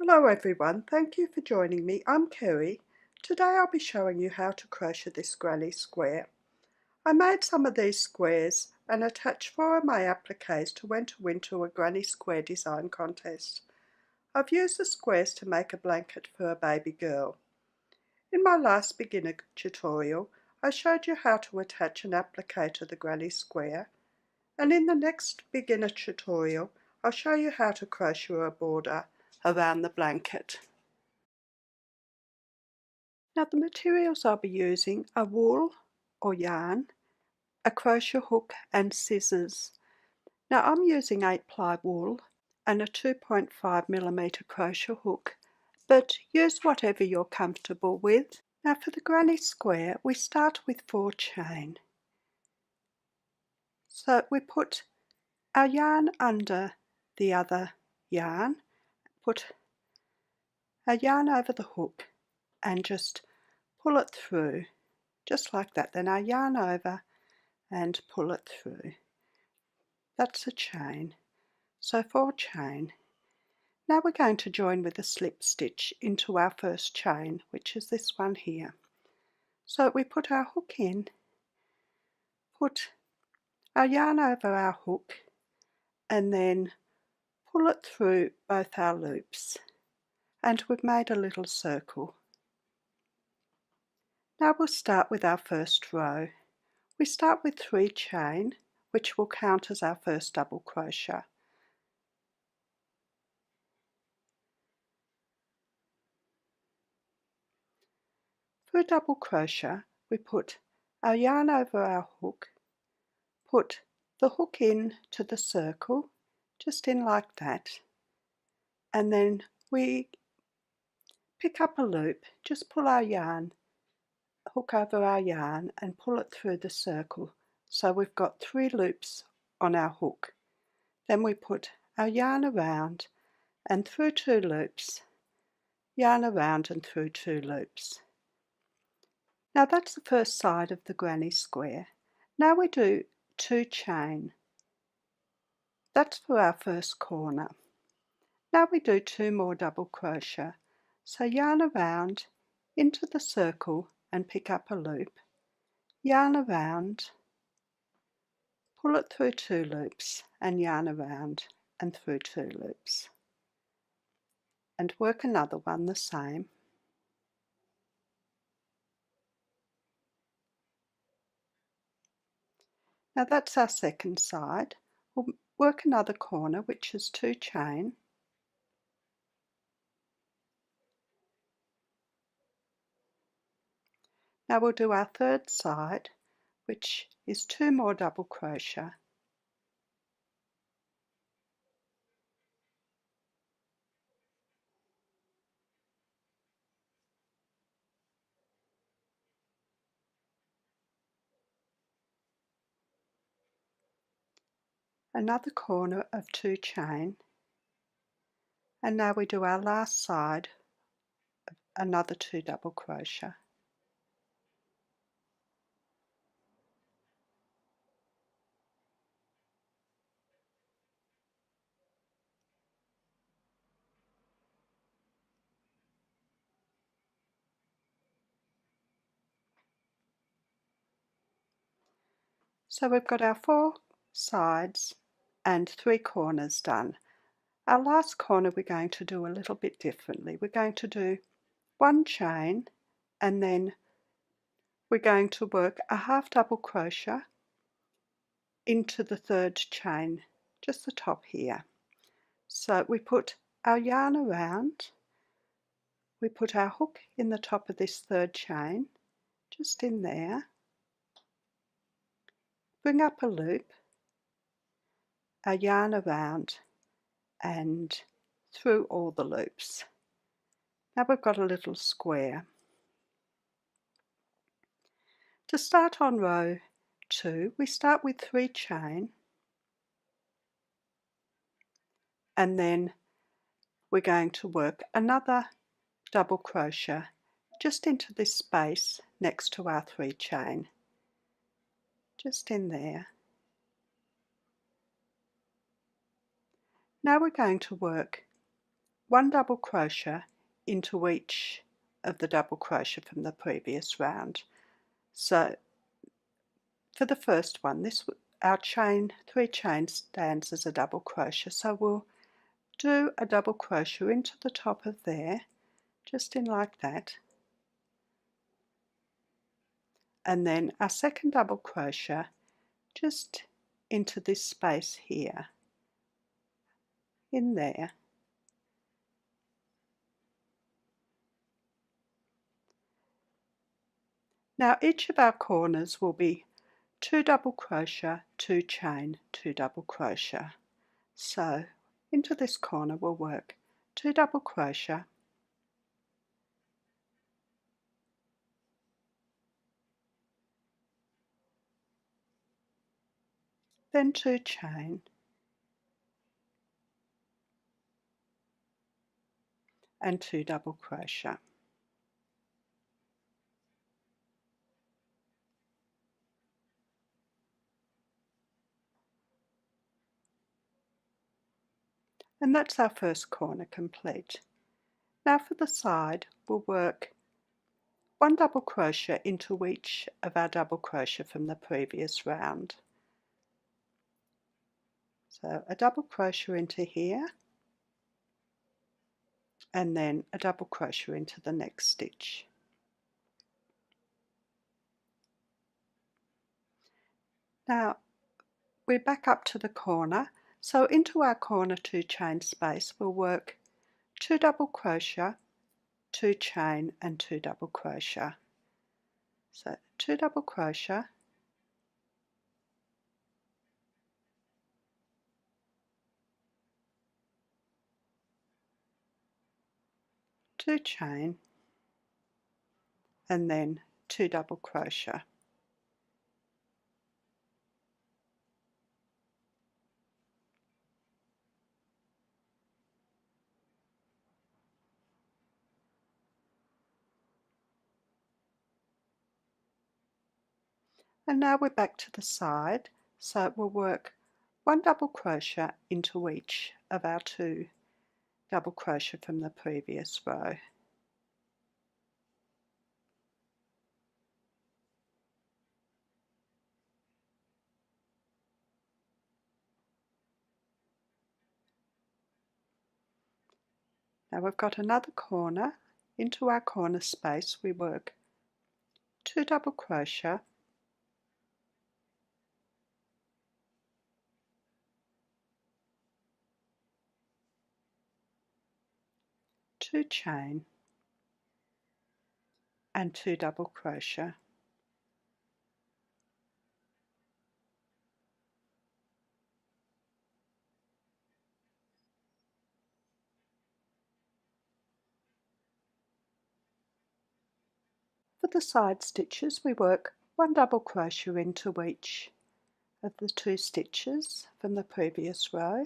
Hello everyone, thank you for joining me. I'm Kerri. Today I'll be showing you how to crochet this granny square. I made some of these squares and attached 4 of my appliques to win a granny square design contest. I've used the squares to make a blanket for a baby girl. In my last beginner tutorial I showed you how to attach an applique to the granny square, and in the next beginner tutorial I'll show you how to crochet a border around the blanket. Now the materials I'll be using are wool or yarn, a crochet hook and scissors. Now I'm using 8-ply wool and a 2.5mm crochet hook, but use whatever you're comfortable with. Now for the granny square we start with 4 chain. So we put our yarn under the other yarn, put our yarn over the hook and just pull it through, just like that. Then our yarn over and pull it through. That's a chain. So 4 chain. Now we're going to join with a slip stitch into our first chain, which is this one here. So we put our hook in, put our yarn over our hook, and then pull it through both our loops, and we've made a little circle. Now we'll start with our first row. We start with 3 chain, which will count as our first double crochet. For a double crochet we put our yarn over our hook, put the hook in to the circle, just in like that, and then we pick up a loop, just pull our yarn, hook over our yarn and pull it through the circle. So we've got 3 loops on our hook. Then we put our yarn around and through 2 loops, yarn around and through 2 loops. Now that's the first side of the granny square. Now we do 2 chain. That's for our first corner. Now we do 2 more double crochet. So yarn around into the circle and pick up a loop. Yarn around, pull it through 2 loops and yarn around and through 2 loops. And work another one the same. Now that's our second side. We'll work another corner, which is 2 chain. Now we'll do our third side, which is 2 more double crochet. Another corner of 2 chain, and now we do our last side of another 2 double crochet. So we've got our 4 sides and 3 corners done. Our last corner we're going to do a little bit differently. We're going to do 1 chain and then we're going to work a half double crochet into the 3rd chain, just the top here. So we put our yarn around, we put our hook in the top of this 3rd chain, just in there, bring up a loop, our yarn around and through all the loops. Now we've got a little square. To start on row 2, we start with 3 chain and then we're going to work another double crochet just into this space next to our 3 chain, just in there. Now we're going to work one double crochet into each of the double crochet from the previous round. So for the first one, our chain, 3 chains stands as a double crochet, so we'll do a double crochet into the top of there, just in like that, and then our second double crochet just into this space here, in there. Now each of our corners will be 2 double crochet, 2 chain, 2 double crochet. So into this corner we'll work 2 double crochet, then 2 chain, and 2 double crochet. And that's our first corner complete. Now for the side, we'll work 1 double crochet into each of our double crochet from the previous round. So a double crochet into here, and then a double crochet into the next stitch. Now we're back up to the corner, so into our corner 2 chain space we'll work 2 double crochet, 2 chain, and 2 double crochet. So 2 double crochet, 2 chain, and then 2 double crochet. And now we're back to the side, so we'll work 1 double crochet into each of our 2 double crochet from the previous row. Now we've got another corner. Into our corner space we work 2 double crochet, 2 chain, and 2 double crochet. For the side stitches we work 1 double crochet into each of the 2 stitches from the previous row.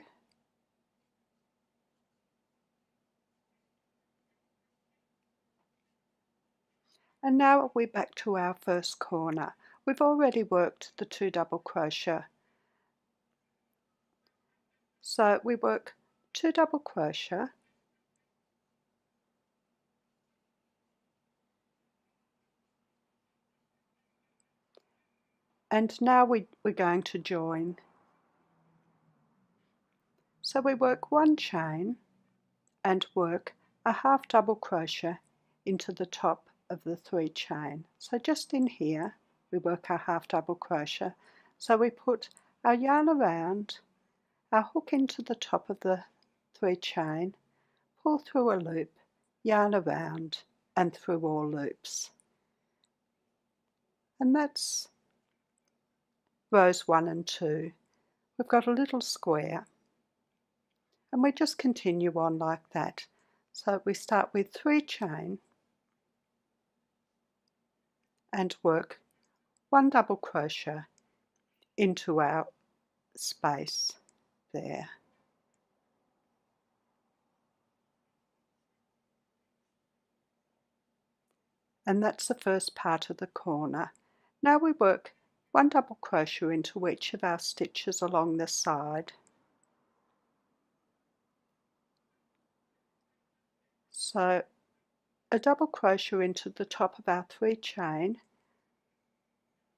And now we're back to our first corner. We've already worked the 2 double crochet. So we work 2 double crochet, and now we're going to join. So we work 1 chain and work a half double crochet into the top of the 3 chain. So just in here we work our half double crochet. So we put our yarn around, our hook into the top of the 3 chain, pull through a loop, yarn around and through all loops. And that's rows 1 and 2. We've got a little square, and we just continue on like that. So we start with 3 chain and work 1 double crochet into our space there. And that's the first part of the corner. Now we work 1 double crochet into each of our stitches along the side. So a double crochet into the top of our 3 chain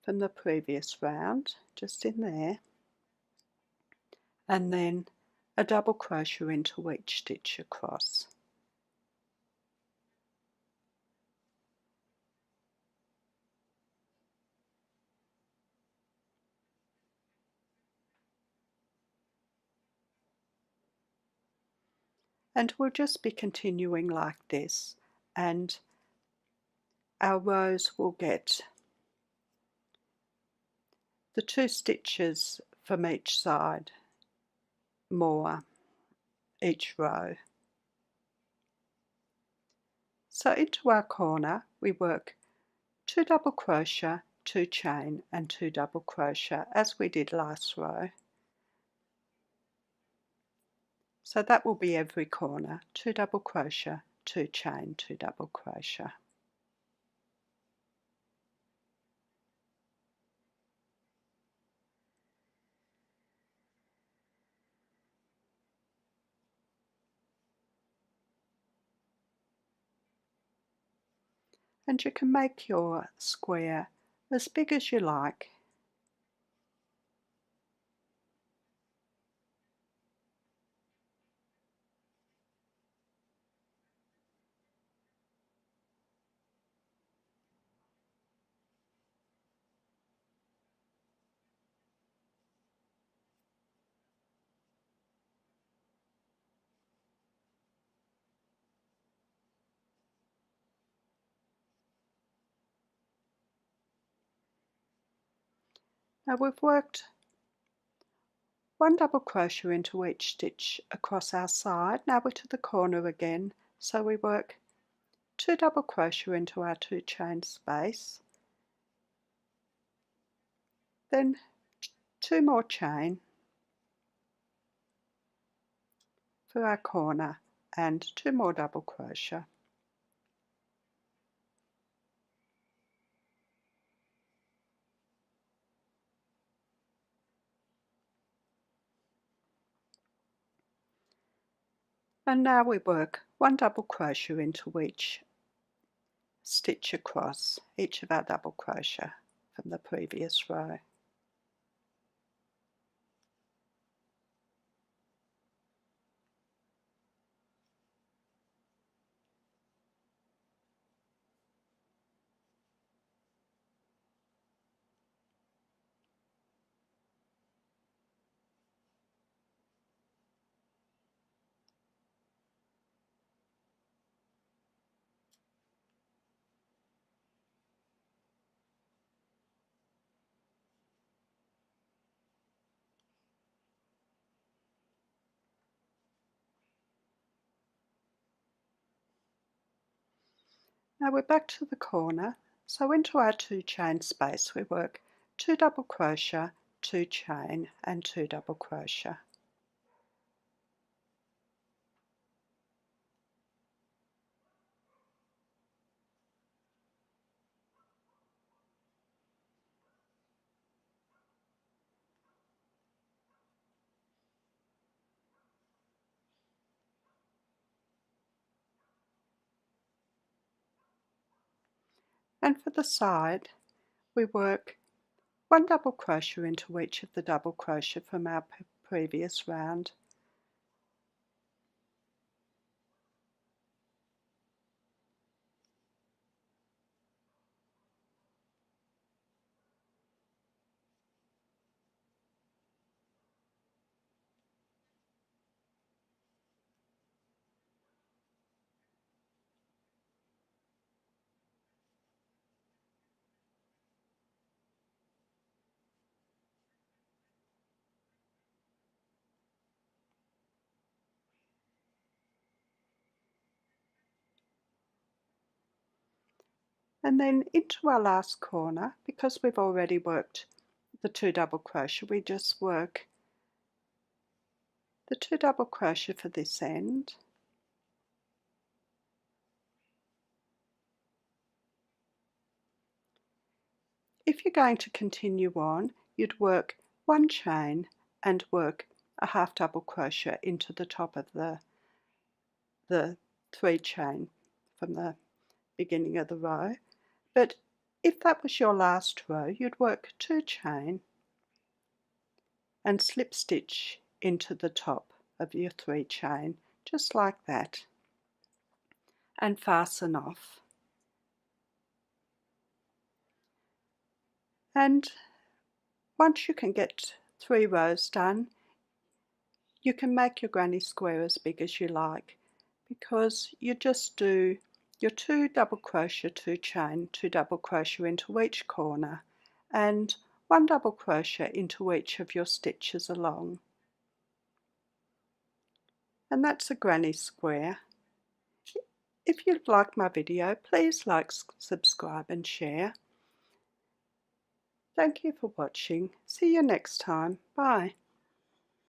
from the previous round, just in there, and then a double crochet into each stitch across. And we'll just be continuing like this, and our rows will get the 2 stitches from each side more each row. So into our corner we work 2 double crochet, 2 chain and 2 double crochet as we did last row. So that will be every corner, 2 double crochet, 2 chain, 2 double crochet. And you can make your square as big as you like. Now we've worked 1 double crochet into each stitch across our side. Now we're to the corner again, so we work 2 double crochet into our 2 chain space, then 2 more chain for our corner and 2 more double crochet. And now we work 1 double crochet into each stitch across each of our double crochet from the previous row. Now we're back to the corner, so into our 2 chain space we work 2 double crochet, 2 chain and 2 double crochet. And for the side we work 1 double crochet into each of the double crochet from our previous round, and then into our last corner, because we've already worked the 2 double crochet, we just work the 2 double crochet for this end, if you're going to continue on you'd work 1 chain and work a half double crochet into the top of the 3 chain from the beginning of the row, but if that was your last row, you'd work 2 chain and slip stitch into the top of your 3 chain, just like that, and fasten off. And once you can get 3 rows done, you can make your granny square as big as you like, because you just do your 2 double crochet, 2 chain, 2 double crochet into each corner and 1 double crochet into each of your stitches along. And that's a granny square. If you like my video, please like, subscribe and share. Thank you for watching. See you next time. Bye.